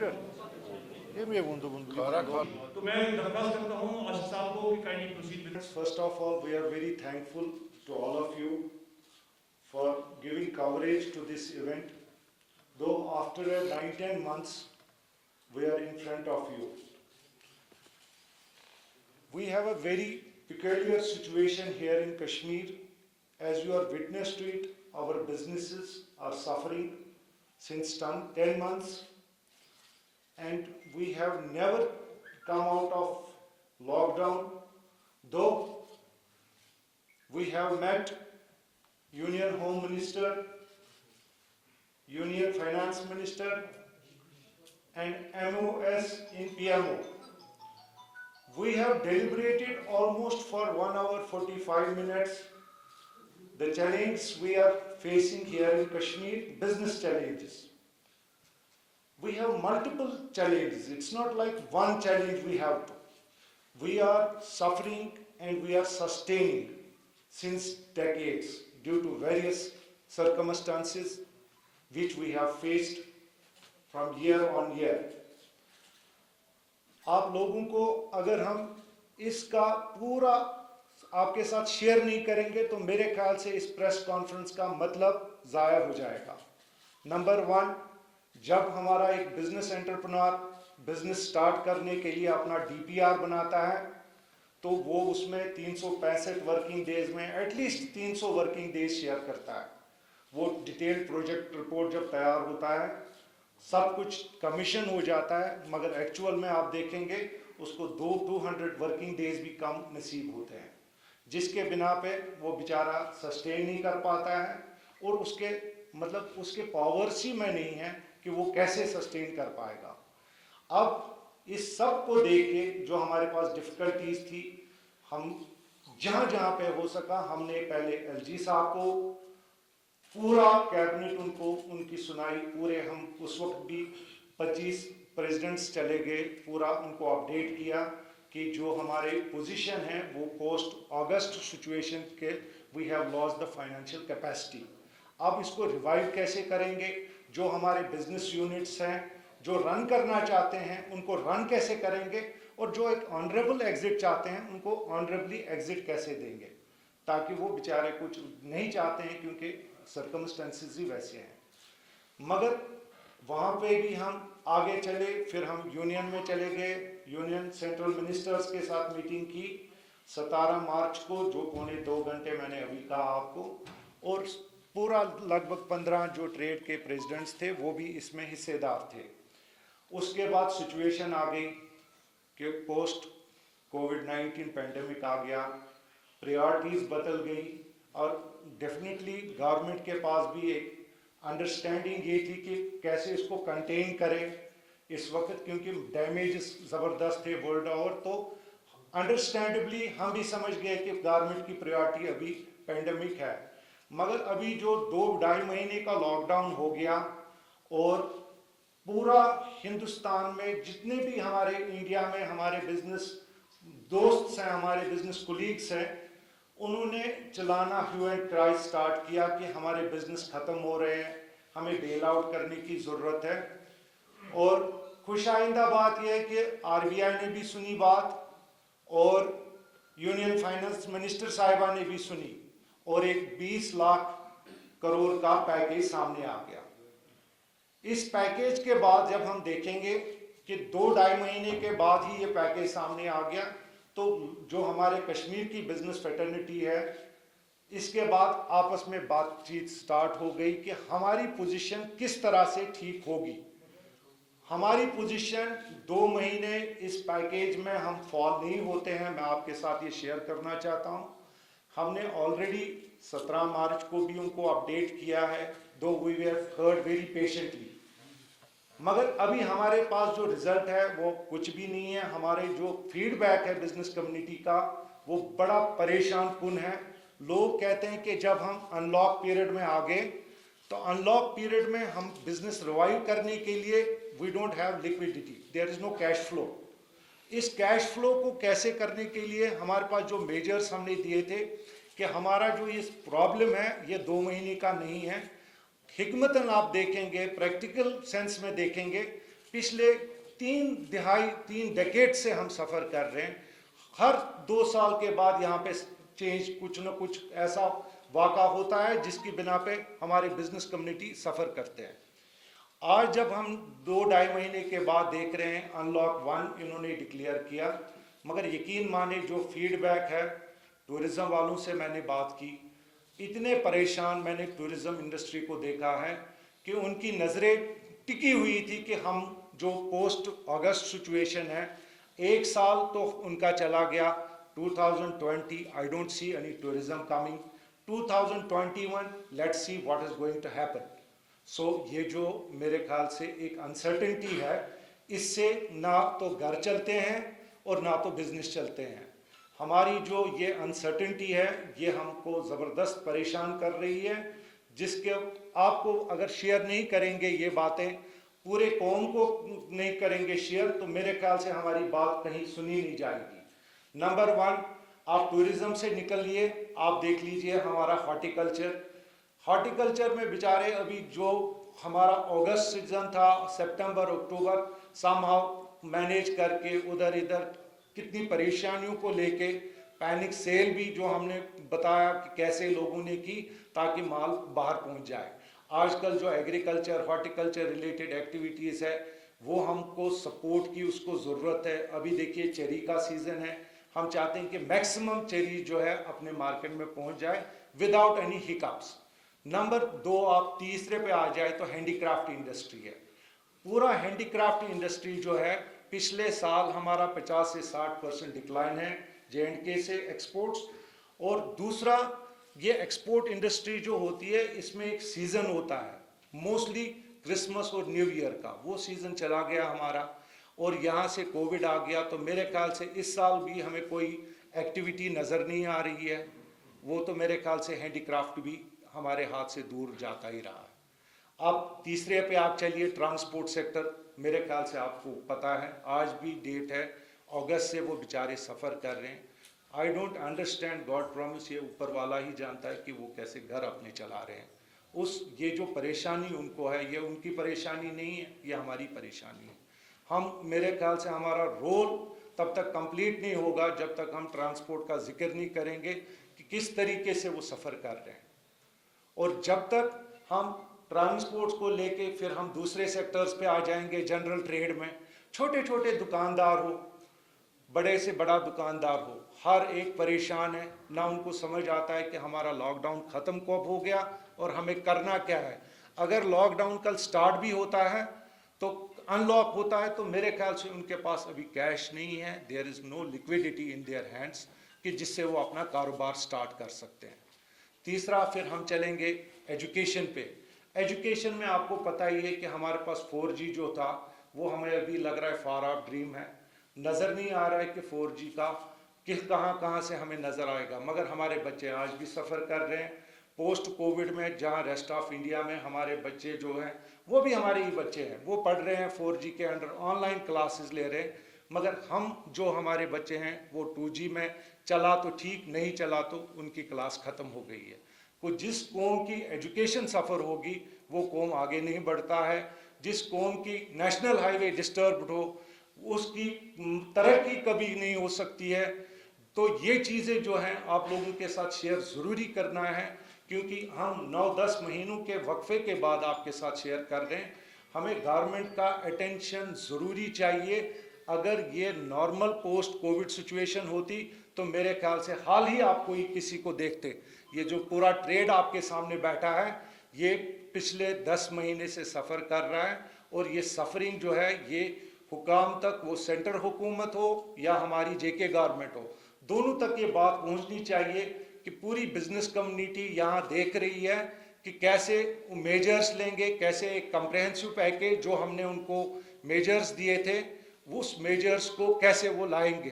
Leader ये बंधु बंधु तो मैं दरख्वास्त करता हूँ आशिफ साहब को कि kindly proceed with. First of all, we are very thankful to all of you for giving coverage to this event, though after 9-10 months we are in front of you. We have a very peculiar situation here in Kashmir. As you are witness to it, our businesses are suffering since 10 months, and we have never come out of lockdown, though we have met Union Home Minister, Union Finance Minister, and MOS in PMO. We have deliberated almost for 1 hour 45 minutes the challenge we are facing here in Kashmir, business challenges. We have multiple challenges. It's not like one challenge we have to. We are suffering and we are sustaining since decades due to various circumstances which we have faced from year on year. आप लोगों को अगर हम इसका पूरा आपके साथ share नहीं करेंगे तो मेरे ख्याल से इस प्रेस कॉन्फ्रेंस का मतलब ज़ाया हो जाएगा। नंबर 1, जब हमारा एक बिजनेस एंटरप्रेन्योर बिजनेस स्टार्ट करने के लिए अपना डीपीआर बनाता है तो वो उसमें 365 वर्किंग डेज में एटलीस्ट 300 वर्किंग डेज शेयर करता है। वो डिटेल्ड प्रोजेक्ट रिपोर्ट जब तैयार होता है सब कुछ कमीशन हो जाता है, मगर एक्चुअल में आप देखेंगे उसको 200 वर्किंग डेज भी कम नसीब होते हैं, जिसके बिना पे वो बेचारा सस्टेन नहीं कर पाता है और उसके मतलब उसके पावर्स ही में नहीं है कि वो कैसे सस्टेन कर पाएगा। अब इस सब को देख के जो हमारे पास डिफिकल्टीज थी, हम जहाँ पे हो सका हमने पहले एलजी साहब को पूरा कैबिनेट उनको उनकी सुनाई, पूरे हम उस वक्त भी 25 प्रेसिडेंट्स चले गए, पूरा उनको अपडेट किया कि जो हमारे पोजीशन है वो पोस्ट अगस्त सिचुएशन के we have lost the financial capacity. अब इसको रिवाइव कैसे करेंगे, जो हमारे बिजनेस यूनिट्स हैं जो रन करना चाहते हैं उनको रन कैसे करेंगे, और जो एक ऑनरेबल एग्जिट चाहते हैं उनको ऑनरेबली एग्जिट कैसे देंगे, ताकि वो बेचारे कुछ नहीं चाहते हैं क्योंकि सर्कमस्टेंसेस ही वैसे हैं। मगर वहाँ पे भी हम आगे चले, फिर हम यूनियन में चले गए, यूनियन सेंट्रल मिनिस्टर्स के साथ मीटिंग की 17 मार्च को, जो 1.25 घंटे मैंने अभी कहा आपको, और पूरा लगभग 15 जो ट्रेड के प्रेसिडेंट्स थे वो भी इसमें हिस्सेदार थे। उसके बाद सिचुएशन आ गई कि पोस्ट कोविड-19 पेंडेमिक आ गया, प्रायोरिटीज बदल गई, और डेफिनेटली गवर्नमेंट के पास भी एक अंडरस्टैंडिंग ये थी कि कैसे इसको कंटेन करें इस वक्त, क्योंकि डैमेजेस ज़बरदस्त थे वर्ल्ड ओवर। तो अंडरस्टैंडेबली हम भी समझ गए कि गवर्नमेंट की प्रायोरिटी अभी पेंडेमिक है। मगर अभी जो 2-2.5 महीने का लॉकडाउन हो गया और पूरा हिंदुस्तान में जितने भी हमारे इंडिया में हमारे बिजनेस दोस्त हैं, हमारे बिजनेस कोलीग्स हैं, उन्होंने चलाना ह्यू एंड क्राई स्टार्ट किया कि हमारे बिजनेस ख़त्म हो रहे हैं, हमें बेल आउट करने की ज़रूरत है। और खुशाइंदा बात यह है कि आरबीआई ने भी सुनी बात और यूनियन फाइनेंस मिनिस्टर साहिबा ने भी सुनी, और एक 20 लाख करोड़ का पैकेज सामने आ गया। इस पैकेज के बाद जब हम देखेंगे कि 2-2.5 महीने के बाद ही ये पैकेज सामने आ गया, तो जो हमारे कश्मीर की बिजनेस फ्रेटर्निटी है इसके बाद आपस में बातचीत स्टार्ट हो गई कि हमारी पोजीशन किस तरह से ठीक होगी। हमारी पोजीशन 2 महीने इस पैकेज में हम फॉल नहीं होते हैं, मैं आपके साथ ये शेयर करना चाहता हूँ। हमने ऑलरेडी 17 मार्च को भी उनको अपडेट किया है, though we have heard very patiently, मगर अभी हमारे पास जो रिजल्ट है वो कुछ भी नहीं है। हमारे जो फीडबैक है बिजनेस कम्युनिटी का वो बड़ा परेशान कुन है। लोग कहते हैं कि जब हम अनलॉक पीरियड में आ गए तो अनलॉक पीरियड में हम बिजनेस रिवाइव करने के लिए we don't have liquidity, there is no cash flow. इस कैश फ्लो को कैसे करने के लिए हमारे पास जो मेजर्स हमने दिए थे कि हमारा जो ये प्रॉब्लम है ये 2 महीने का नहीं है। हिकमतन आप देखेंगे, प्रैक्टिकल सेंस में देखेंगे पिछले 3 डेकेड से हम सफ़र कर रहे हैं। हर 2 साल के बाद यहाँ पे चेंज, कुछ न कुछ ऐसा वाक़ा होता है जिसकी बिना पे हमारी बिजनेस कम्युनिटी सफ़र करते हैं। आज जब हम 2-2.5 महीने के बाद देख रहे हैं अनलॉक 1 इन्होंने डिक्लेयर किया, मगर यकीन माने जो फीडबैक है टूरिज़्म वालों से मैंने बात की, इतने परेशान मैंने टूरिज़्म इंडस्ट्री को देखा है कि उनकी नज़रें टिकी हुई थी कि हम जो पोस्ट अगस्त सिचुएशन है, 1 साल तो उनका चला गया 2020, I don't see any tourism coming 2021, let's see what is going to happen. So ये जो मेरे ख्याल से एक अनसर्टेनिटी है, इससे ना तो घर चलते हैं और ना तो बिजनेस चलते हैं। हमारी जो ये अनसर्टेनिटी है ये हमको ज़बरदस्त परेशान कर रही है, जिसके आपको अगर शेयर नहीं करेंगे ये बातें, पूरे कौम को नहीं करेंगे शेयर, तो मेरे ख्याल से हमारी बात कहीं सुनी नहीं जाएगी। नंबर 1, आप टूरिज्म से निकलिए, आप देख लीजिए हमारा हॉर्टिकल्चर में बेचारे अभी जो हमारा अगस्त सीजन था, सितंबर अक्टूबर समहाउ मैनेज करके उधर इधर कितनी परेशानियों को लेके पैनिक सेल भी जो हमने बताया कि कैसे लोगों ने की ताकि माल बाहर पहुंच जाए। आजकल जो एग्रीकल्चर हॉर्टिकल्चर रिलेटेड एक्टिविटीज़ है वो हमको सपोर्ट की उसको ज़रूरत है। अभी देखिए चेरी का सीज़न है, हम चाहते हैं कि मैक्सिमम चेरी जो है अपने मार्केट में पहुंच जाए विदाउट एनी हिकअप्स। नंबर 2, आप तीसरे पे आ जाए तो हैंडीक्राफ्ट इंडस्ट्री है। पूरा हैंडीक्राफ्ट इंडस्ट्री जो है पिछले साल हमारा 50 से 60% डिक्लाइन है J&K से एक्सपोर्ट्स। और दूसरा, ये एक्सपोर्ट इंडस्ट्री जो होती है इसमें एक सीज़न होता है, मोस्टली क्रिसमस और न्यू ईयर का, वो सीज़न चला गया हमारा और यहाँ से कोविड आ गया, तो मेरे ख्याल से इस साल भी हमें कोई एक्टिविटी नज़र नहीं आ रही है। वो तो मेरे ख्याल से हैंडीक्राफ्ट भी हमारे हाथ से दूर जाता ही रहा है। अब तीसरे पे आप चलिए, ट्रांसपोर्ट सेक्टर। मेरे ख्याल से आपको पता है आज भी डेट है अगस्त से वो बेचारे सफ़र कर रहे हैं। I don't understand, God promise, ये ऊपर वाला ही जानता है कि वो कैसे घर अपने चला रहे हैं। ये जो परेशानी उनको है ये उनकी परेशानी नहीं है, ये हमारी परेशानी है। हम, मेरे ख्याल से हमारा रोल तब तक कंप्लीट नहीं होगा जब तक हम ट्रांसपोर्ट का जिक्र नहीं करेंगे कि किस तरीके से वो सफ़र कर रहे हैं। और जब तक हम ट्रांसपोर्ट को लेके फिर हम दूसरे सेक्टर्स पे आ जाएंगे, जनरल ट्रेड में छोटे छोटे दुकानदार हो, बड़े से बड़ा दुकानदार हो, हर एक परेशान है, ना उनको समझ आता है कि हमारा लॉकडाउन ख़त्म कब हो गया और हमें करना क्या है। अगर लॉकडाउन कल स्टार्ट भी होता है तो अनलॉक होता है तो मेरे ख्याल से उनके पास अभी कैश नहीं है, there is no liquidity in their hands कि जिससे वो अपना कारोबार स्टार्ट कर सकते हैं। तीसरा, फिर हम चलेंगे एजुकेशन पे। एजुकेशन में आपको पता ही है कि हमारे पास 4G जो था वो हमें अभी लग रहा है फार ऑफ ड्रीम है, नज़र नहीं आ रहा है कि 4G का कहाँ से हमें नज़र आएगा। मगर हमारे बच्चे आज भी सफ़र कर रहे हैं पोस्ट कोविड में, जहाँ रेस्ट ऑफ इंडिया में हमारे बच्चे जो हैं वो भी हमारे ही बच्चे हैं, वो पढ़ रहे हैं 4G के अंडर, ऑनलाइन क्लासेस ले रहे हैं। मगर हम जो हमारे बच्चे हैं वो 2G में चला तो ठीक, नहीं चला तो उनकी क्लास ख़त्म हो गई है। को जिस कौम की एजुकेशन सफ़र होगी वो कौम आगे नहीं बढ़ता है। जिस कौम की नेशनल हाईवे डिस्टर्ब्ड हो उसकी तरक्की कभी नहीं हो सकती है। तो ये चीज़ें जो हैं आप लोगों के साथ शेयर ज़रूरी करना है, क्योंकि हम 9-10 महीनों के वक्फे के बाद आपके साथ शेयर कर रहे हैं। हमें गवर्नमेंट का अटेंशन ज़रूरी चाहिए। अगर ये नॉर्मल पोस्ट कोविड सिचुएशन होती तो मेरे ख्याल से हाल ही आप कोई किसी को देखते, ये जो पूरा ट्रेड आपके सामने बैठा है ये पिछले 10 महीने से सफ़र कर रहा है, और ये सफरिंग जो है ये हुकाम तक, वो सेंटर हुकूमत हो या हमारी JK गवर्नमेंट हो, दोनों तक ये बात पहुंचनी चाहिए कि पूरी बिजनेस कम्युनिटी यहाँ देख रही है कि कैसे मेजर्स लेंगे, कैसे एक कम्प्रहेंसिव पैकेज जो हमने उनको मेजर्स दिए थे उस मेजर्स को कैसे वो लाएंगे।